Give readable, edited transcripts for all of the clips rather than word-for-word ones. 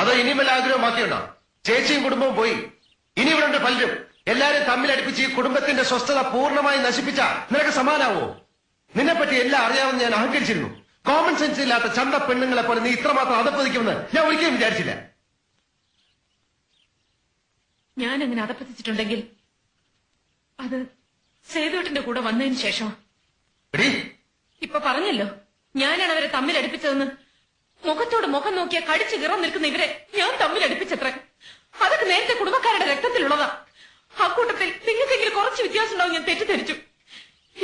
അതോ ഇനിയും വല്ല ആഗ്രഹം ബാക്കിയുണ്ടോ? ചേച്ചിയും കുടുംബവും പോയി, ഇനി ഇവിടെ ഉണ്ട് പലരും. എല്ലാരും തമ്മിലടിപ്പിച്ച് ഈ കുടുംബത്തിന്റെ സ്വസ്ഥത പൂർണ്ണമായി നശിപ്പിച്ച നിനക്ക് സമാനാവോ? നിന്നെപ്പറ്റി എല്ലാം അറിയാമെന്ന് ഞാൻ അഹങ്കരിച്ചിരുന്നു. കോമൺ സെൻസ് ഇല്ലാത്ത ചന്ത പെണ്ണുങ്ങളെ പോലെ നീ ഇത്രമാത്രം അതപ്പതിക്കുമെന്ന് ഞാൻ ഒരിക്കലും വിചാരിച്ചില്ല. ഞാൻ അങ്ങനെ അതപ്പതിച്ചിട്ടുണ്ടെങ്കിൽ അത് സേതുവേട്ടന്റെ കൂടെ വന്നതിന് ശേഷം. ഇപ്പൊ പറഞ്ഞല്ലോ, ഞാനാണ് അവരെ തമ്മിലടിപ്പിച്ചതെന്ന്. മുഖത്തോട് മുഖം നോക്കിയാ കടിച്ചു കീറാൻ നിൽക്കുന്ന ഇവരെ ഞാൻ തമ്മിലടിപ്പിച്ചത്ര. അതൊക്കെ നേരത്തെ കുടുംബക്കാരുടെ രക്തത്തിലുള്ളതാ. അക്കൂട്ടത്തിൽ നിങ്ങൾക്കെങ്കിലും കുറച്ച് വ്യത്യാസം ഉണ്ടാവും ഞാൻ തെറ്റിദ്ധരിച്ചു.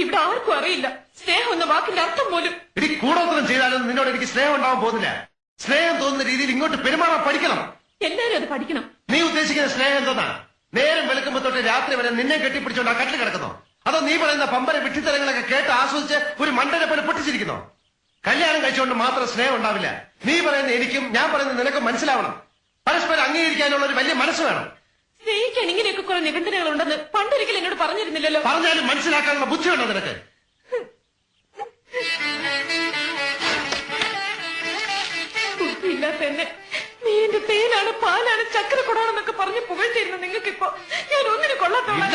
ഇവിടെ ആർക്കും അറിയില്ല സ്നേഹം എന്ന വാക്കിന്റെ അർത്ഥം പോലും. കൂടോത്രം ചെയ്താലും നിന്നോട് എനിക്ക് സ്നേഹം ഉണ്ടാവാൻ പോകുന്നില്ല. സ്നേഹം തോന്നുന്ന രീതിയിൽ ഇങ്ങോട്ട് പെരുമാറാൻ പഠിക്കണം. എല്ലാരും അത് പഠിക്കണം. നീ ഉദ്ദേശിക്കുന്ന സ്നേഹം എന്തോന്നാ? നേരം വെളുക്കുമ്പോ തൊട്ട് രാത്രി വരെ നിന്നെ കെട്ടിപ്പിടിച്ചോണ്ട് ആ കട്ടിൽ കിടക്കുന്നോ? അതോ നീ പറയുന്ന പമ്പര വിട്ടിത്തരങ്ങളൊക്കെ കേട്ട് ആസ്വദിച്ച് ഒരു മണ്ടനെ പോലെ പൊട്ടിച്ചിരിക്കുന്നോ? കല്യാണം കഴിച്ചുകൊണ്ട് മാത്രം സ്നേഹം ഉണ്ടാവില്ല. നീ പറയുന്ന എനിക്കും ഞാൻ പറയുന്ന നിനക്കും മനസ്സിലാവണം. പരസ്പരം അംഗീകരിക്കാനുള്ള ഒരു വലിയ മനസ്സ് വേണം. സ്നേഹിക്കാൻ ഇങ്ങനെയൊക്കെ കുറെ നിബന്ധനകൾ ഉണ്ടെന്ന് പണ്ടൊരിക്കലും എന്നോട് പറഞ്ഞിരുന്നില്ലല്ലോ. പറഞ്ഞാലും മനസ്സിലാക്കാനുള്ള ബുദ്ധിയുണ്ടോ നിനക്ക്? ബുദ്ധിയില്ലാത്ത എന്നെ നീ എന്റെ തേനാണ്, പാലാണ്, ചക്കരക്കുടാണെന്നൊക്കെ പറഞ്ഞ് പുകഴ്ത്തിരുന്നു. നിങ്ങൾക്കിപ്പോ ഞാൻ ഒന്നിനും കൊള്ളാത്തോളാം.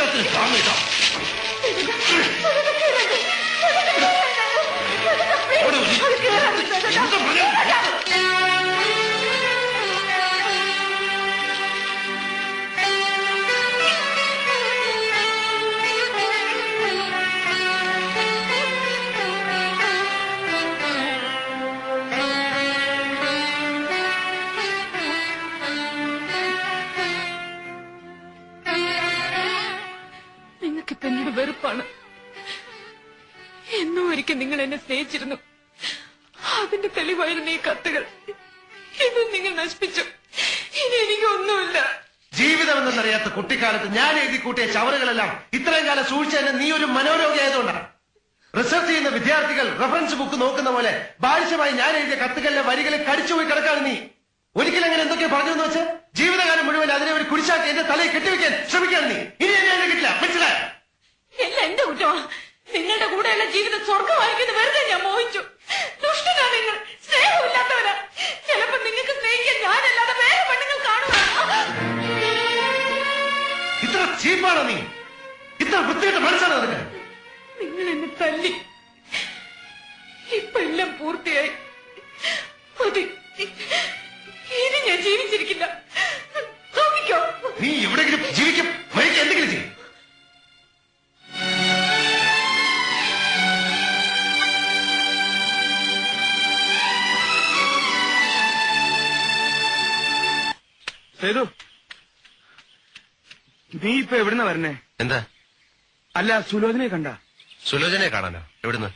നിങ്ങൾക്കിപ്പോ എന്നോട് വെറുപ്പാണ്. എന്നോ ഒരിക്കൽ നിങ്ങൾ എന്നെ സ്നേഹിച്ചിരുന്നു. അതിന്റെ തെളിവായിരുന്നു ഈ കത്തുകൾ. ഇത് നിങ്ങൾ നശിപ്പിച്ചു. ഇനി എനിക്കൊന്നുമില്ല. ജീവിതം എന്നറിയാത്ത കുട്ടിക്കാലത്ത് ഞാൻ എഴുതി കൂട്ടിയ ചവറുകളെല്ലാം ഇത്രയും കാലം സൂക്ഷിച്ചതിന് നീ ഒരു മനോരോഗിയായതുകൊണ്ടാണ്. റിസർച്ച് ചെയ്യുന്ന വിദ്യാർത്ഥികൾ റഫറൻസ് ബുക്ക് നോക്കുന്ന പോലെ ബാലിശമായി ഞാൻ എഴുതിയ കത്തുകളിലെ വരികളെ കടിച്ചുപോയി കിടക്കാണ് നീ. ഒരിക്കലും അങ്ങനെ എന്തൊക്കെ പറഞ്ഞെന്ന് വെച്ച് ജീവിതകാലം മുഴുവൻ അതിനെ ഒരു കുരിശാക്കി എന്റെ തലയിൽ കെട്ടിവെക്കാൻ ശ്രമിക്കുകയാണ് നീ. ഇനി എന്നെ കിട്ടില്ല, മനസ്സിലായോ? എല്ലാം എന്റെ കുറ്റമാണ്. നിങ്ങളുടെ കൂടെയുള്ള ജീവിതം സ്വർഗമായിരിക്കുന്ന വെറുതെ ഞാൻ മോഹിച്ചു. ദുഷ്ടനാ നിങ്ങൾ, സ്നേഹമില്ലാത്തവരാ. ചിലപ്പോ നിങ്ങൾക്ക് സ്നേഹിക്കാൻ ഞാനല്ലാതെ വേറെ പെണ്ണുങ്ങൾ കാണുക. ഇത്ര ചീപ്പാണോ നീ? ഇത്ര വൃത്തിയായിട്ട് മനസ്സാണോ നിനക്ക്? നിങ്ങൾ എന്നെ തല്ലി. ഇപ്പൊ എല്ലാം പൂർത്തിയായി. അത് ഇനി ഞാൻ ജീവിച്ചിരിക്കില്ല. നോക്കിക്കോ. നീ എവിടെയെങ്കിലും ജീവിക്കും, മരിക്കും, എന്തെങ്കിലും ചെയ്യും. സേതു, നീ ഇപ്പൊ എവിടുന്ന വരണേ? എന്താ? അല്ല, സുലോചനയെ കണ്ട? സുലോചനയെ കാണാനോ? എവിടുന്ന്?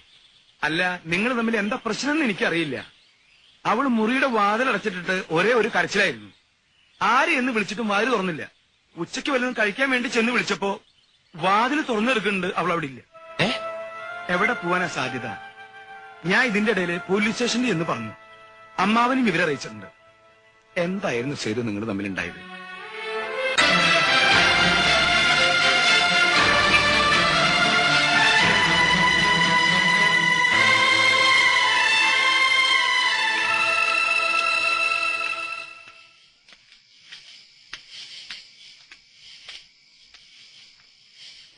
അല്ല, നിങ്ങൾ തമ്മിൽ എന്താ പ്രശ്നം എനിക്കറിയില്ല. അവള് മുറിയുടെ വാതിലടച്ചിട്ടിട്ട് ഒരേ ഒരു കരച്ചിലായിരുന്നു. ആര് എന്ന് വിളിച്ചിട്ടും വാതിൽ തുറന്നില്ല. ഉച്ചയ്ക്ക് വല്ലതും കഴിക്കാൻ വേണ്ടി ചെന്ന് വിളിച്ചപ്പോ വാതിൽ തുറന്നെടുക്കുന്നുണ്ട്. അവൾ അവിടെ ഇല്ല. എവിടെ പോവാനാ സാധ്യത? ഞാൻ ഇതിന്റെ ഇടയിൽ പോലീസ് സ്റ്റേഷനിൽ എന്ന് പറഞ്ഞു. അമ്മാവനും വിവരറിയിച്ചിട്ടുണ്ട്. എന്തായിരുന്നു സേതു നിങ്ങൾ തമ്മിലുണ്ടായത്?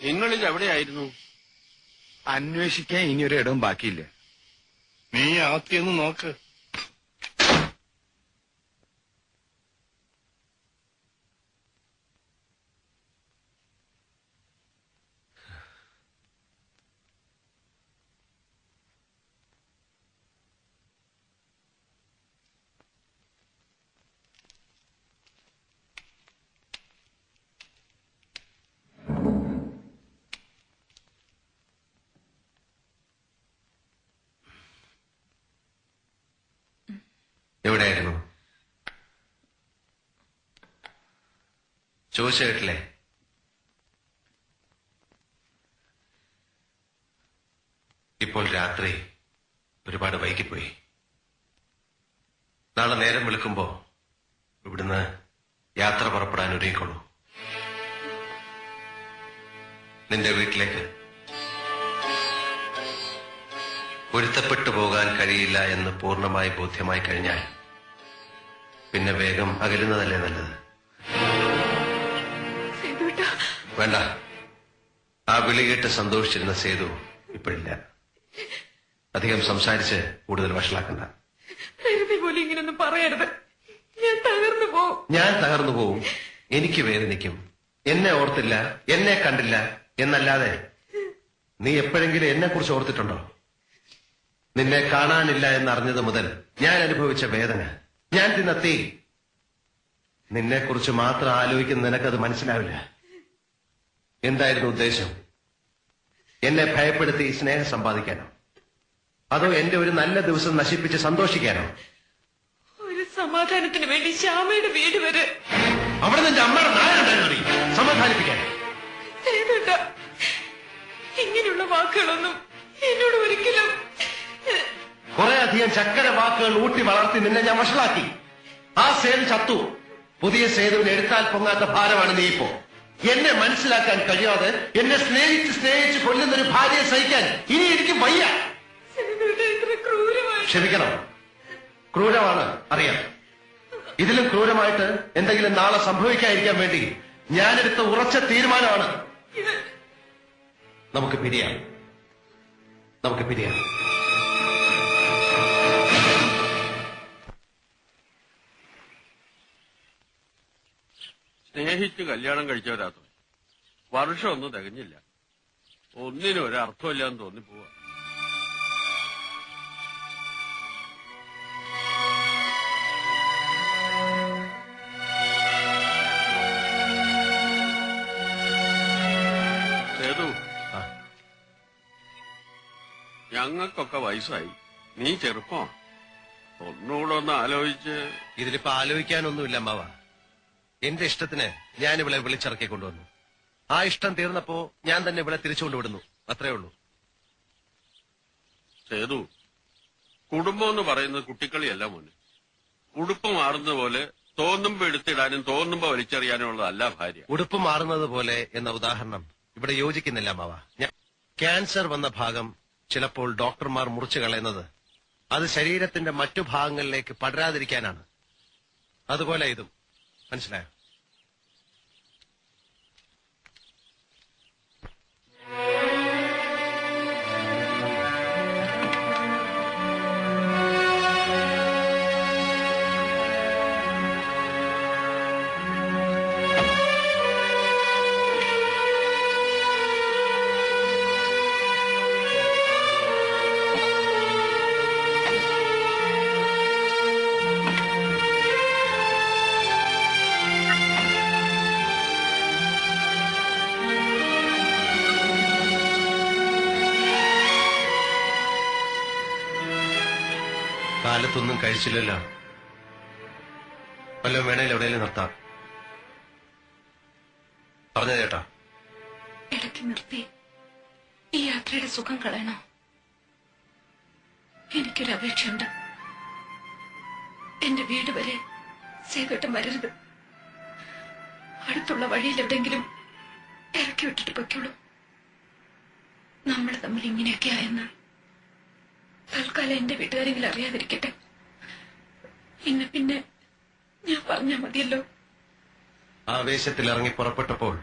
നിങ്ങളിൽ എവിടെയായിരുന്നു? അന്വേഷിക്കാൻ ഇനിയൊരു ഇടവും ബാക്കിയില്ല. നീ ആദ്യമൊന്ന് നോക്ക്. എവിടെയായിരുന്നു? ചോദിച്ചു കേട്ടില്ലേ? ഇപ്പോൾ രാത്രി ഒരുപാട് വൈകിപ്പോയി. നാളെ നേരം വിളിക്കുമ്പോ ഇവിടുന്ന് യാത്ര പുറപ്പെടാൻ ഒരുങ്ങിക്കൊള്ളൂ. നിന്റെ വീട്ടിലേക്ക്. പൊരുത്തപ്പെട്ടു പോകാൻ കഴിയില്ല എന്ന് പൂർണ്ണമായി ബോധ്യമായി കഴിഞ്ഞാൽ പിന്നെ വേഗം അകലുന്നതല്ലേ നല്ലത്. സേതുവേട്ടാ, വേണ്ട. ആ വിളി കേട്ട് സന്തോഷിച്ചിരുന്ന സേതു ഇപ്പോഴില്ല. അധികം സംസാരിച്ച് കൂടുതൽ വഷളാക്കണ്ട. വെറുതെ പോലെ ഇങ്ങനൊന്നും പറയരുത്. ഞാൻ തകർന്നു പോവും. ഞാൻ തകർന്നു പോവും. എനിക്ക് വേദനിക്കും. എന്നെ ഓർത്തില്ല, എന്നെ കണ്ടില്ല എന്നല്ലാതെ നീ എപ്പോഴെങ്കിലും എന്നെ കുറിച്ച് ഓർത്തിട്ടുണ്ടോ? നിന്നെ കാണാനില്ല എന്നറിഞ്ഞത് മുതൽ ഞാൻ അനുഭവിച്ച വേദന, ഞാൻ തിന്ന തീ, നിന്നെ കുറിച്ച് മാത്രം ആലോചിക്കുന്ന നിനക്കത് മനസ്സിലാവില്ല. എന്തായിരുന്നു ഉദ്ദേശം? എന്നെ ഭയപ്പെടുത്തി സ്നേഹം സമ്പാദിക്കാനോ, അതോ എന്റെ ഒരു നല്ല ദിവസം നശിപ്പിച്ച് സന്തോഷിക്കാനോ? ഒരു സമാധാനത്തിന് വേണ്ടി ശ്യാമയുടെ വീട് വരെ. അവിടെ നിന്റെ അമ്മയുടെ നായുണ്ടായിരുന്നു സമാധാനിപ്പിക്കാൻ. സേതുവേട്ടാ, ഇങ്ങനെയുള്ള വാക്കുകളൊന്നും എന്നോട് ഒരിക്കലും. കുറെ അധികം ചക്കര വാക്കുകൾ ഊട്ടി വളർത്തി നിന്നെ ഞാൻ വഷളാക്കി. ആ സേതു ചത്തു. പുതിയ സേതുവിനെ എടുത്താൽ പൊങ്ങാത്ത ഭാരമാണ് നീ ഇപ്പോ. എന്നെ മനസ്സിലാക്കാൻ കഴിയാതെ എന്നെ സ്നേഹിച്ച് കൊല്ലുന്നൊരു ഭാര്യയെ സഹിക്കാൻ ഇനി എനിക്ക് വയ്യ. സേതുവേട്ടാ, ഇത്ര ക്രൂരമായി. ക്ഷമിക്കണം. ക്രൂരമാണ്, അറിയാം. ഇതിലും ക്രൂരമായിട്ട് എന്തെങ്കിലും നാളെ സംഭവിക്കാതിരിക്കാൻ വേണ്ടി ഞാനെടുത്ത ഉറച്ച തീരുമാനമാണ്. നമുക്ക് പിരിയാം. നമുക്ക് പിരിയാം. സ്നേഹിച്ച് കല്യാണം കഴിച്ചവരാത്ര വർഷമൊന്നും തികഞ്ഞില്ല. ഒന്നിനും ഒരർത്ഥമില്ലാന്ന് തോന്നിപ്പോവാ. സേതു, ഞങ്ങൾക്കൊക്കെ വയസ്സായി. നീ ചെറുപ്പമാണ്. ഒന്നുകൂടെ ഒന്ന് ആലോചിച്ച്. ഇതിലിപ്പോ ആലോചിക്കാനൊന്നുമില്ല അമ്മാവ. എന്റെ ഇഷ്ടത്തിന് ഞാൻ ഇവളെ വിളിച്ചിറക്കി കൊണ്ടുവന്നു. ആ ഇഷ്ടം തീർന്നപ്പോ ഞാൻ തന്നെ ഇവളെ തിരിച്ചുകൊണ്ടുവിടുന്നു. അത്രേ ഉള്ളൂ. സേതു, കുടുംബം എന്ന് പറയുന്നത് കുട്ടിക്കളിയല്ല മോനെ. ഉടുപ്പ് മാറുന്ന പോലെ തോന്നുമ്പോ എടുത്തിടാനും തോന്നുമ്പോ വലിച്ചെറിയാനും ഉള്ളതല്ല ഭാര്യ. ഉടുപ്പ് മാറുന്നത് പോലെ എന്ന ഉദാഹരണം ഇവിടെ യോജിക്കുന്നില്ല അമ്മാവ. ക്യാൻസർ വന്ന ഭാഗം ചിലപ്പോൾ ഡോക്ടർമാർ മുറിച്ചു കളയുന്നത് അത് ശരീരത്തിന്റെ മറ്റു ഭാഗങ്ങളിലേക്ക് പടരാതിരിക്കാനാണ്. അതുപോലെ ഇതും. മനസ്സിലായോ? കാലത്തൊന്നും കഴിച്ചില്ലല്ലോ. വല്ലതും വേണേലും എവിടെയെങ്കിലും നിർത്താം. പറഞ്ഞു ചേട്ടാ. ഇടയ്ക്ക് നിർത്തി ഈ യാത്രയുടെ സുഖം കളയണോ? എനിക്കൊരു അപേക്ഷയുണ്ട്. എന്റെ വീട് വരെ സേതുവേട്ടൻ വരരുത്. അടുത്തുള്ള വഴിയിൽ എവിടെയെങ്കിലും ഇറക്കി വിട്ടിട്ട് പൊയ്ക്കോളൂ. നമ്മൾ തമ്മിൽ ഇങ്ങനെയൊക്കെ ആയെന്ന് തൽക്കാലം എന്റെ വീട്ടുകാരെങ്കിലും അറിയാതിരിക്കട്ടെ. പിന്നെ ഞാൻ പറഞ്ഞാ മതിയല്ലോ. ആവേശത്തിൽ ഇറങ്ങി പുറപ്പെട്ടപ്പോൾ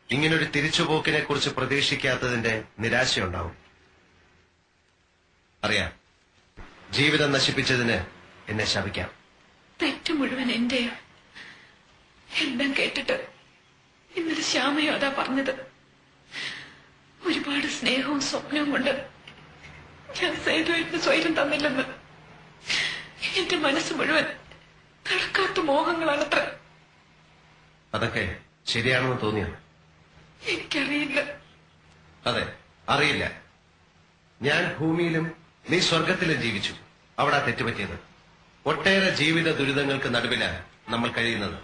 ഇങ്ങനൊരു തിരിച്ചുപോക്കിനെ കുറിച്ച് പ്രതീക്ഷിക്കാത്തതിന്റെ നിരാശയുണ്ടാവും. അറിയാം, ജീവിതം നശിപ്പിച്ചതിന് എന്നെ ശപിക്കാം. തെറ്റ് മുഴുവൻ എന്റെയാ. എല്ലാം കേട്ടിട്ട് ഇന്നലെ ശ്യാമയോ അതാ പറഞ്ഞത്. ഒരുപാട് സ്നേഹവും സ്വപ്നവും കൊണ്ട് ഞാൻ സേതുവേട്ടന് സ്വൈരം തന്നില്ലെന്ന്. എന്റെ മനസ്സ് മുഴുവൻ നടക്കാത്ത മോഹങ്ങളാണത്ര. അതൊക്കെ ശരിയാണെന്ന് തോന്നിയോ? എനിക്കറിയില്ല. അതെ, അറിയില്ല. ഞാൻ ഭൂമിയിലും നീ സ്വർഗത്തിലും ജീവിച്ചു. അവിടെ തെറ്റുപറ്റിയത്. ഒട്ടേറെ ജീവിത ദുരിതങ്ങൾക്ക് നടുവിലാണ് നമ്മൾ കഴിയുന്നത്.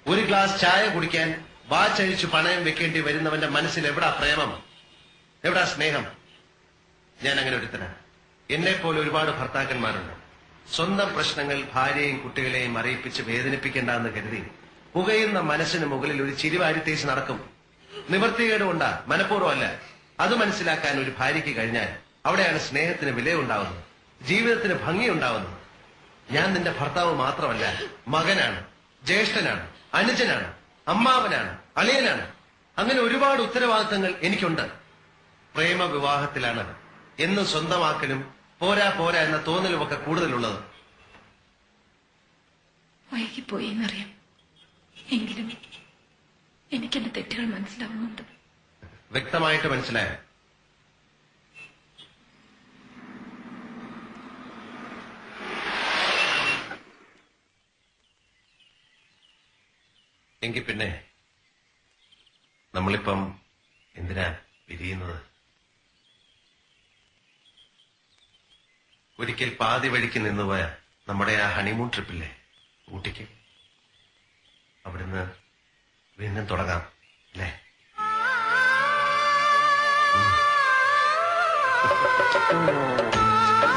ഒരു ഗ്ലാസ് ചായ കുടിക്കാൻ വാച്ചഴിച്ചു പണയം വെക്കേണ്ടി വരുന്നവന്റെ മനസ്സിൽ എവിടാ പ്രേമം, എവിടാ സ്നേഹം? ഞാൻ അങ്ങനെ ഒരുത്തനാണ്. എന്നെപ്പോലെ ഒരുപാട് ഭർത്താക്കന്മാരുണ്ട്. സ്വന്തം പ്രശ്നങ്ങൾ ഭാര്യയും കുട്ടികളെയും അറിയിപ്പിച്ച് വേദനിപ്പിക്കേണ്ടെന്ന് കരുതി പുകയുന്ന മനസ്സിന് മുകളിൽ ഒരു ചിരിവാരിത്തേച്ച് നടക്കും. നിവൃത്തികേടുകൊണ്ടാ, മനഃപൂർവ്വമല്ല. അത് മനസ്സിലാക്കാൻ ഒരു ഭാര്യയ്ക്ക് കഴിഞ്ഞാൽ അവിടെയാണ് സ്നേഹത്തിന് വിലയുണ്ടാവുന്നത്, ജീവിതത്തിന് ഭംഗിയുണ്ടാവുന്നത്. ഞാൻ നിന്റെ ഭർത്താവ് മാത്രമല്ല, മകനാണ്, ജ്യേഷ്ഠനാണ്, അനുജനാണ്, അമ്മാവനാണ്, അളിയനാണ്. അങ്ങനെ ഒരുപാട് ഉത്തരവാദിത്തങ്ങൾ എനിക്കുണ്ട്. പ്രേമ വിവാഹത്തിലാണ് എന്നും സ്വന്തമാക്കലും പോരാ പോരാ എന്ന തോന്നലുമൊക്കെ കൂടുതലുള്ളത്. വൈകിപ്പോയി എന്നറിയാം, എങ്കിലും എനിക്കെന്റെ തെറ്റുകൾ മനസ്സിലാവുന്നുണ്ട്. വ്യക്തമായിട്ട് മനസ്സിലായോ? എങ്കിൽ പിന്നെ നമ്മളിപ്പം എന്തിനാ പിരിയുന്നത്? ഒരിക്കൽ പാതി വഴിക്ക് നിന്നുപോയ നമ്മുടെ ആ ഹണിമൂൺ ട്രിപ്പില്ലേ ഊട്ടിക്ക്, അവിടുന്ന് വീണ്ടും തുടങ്ങാം അല്ലേ? Oh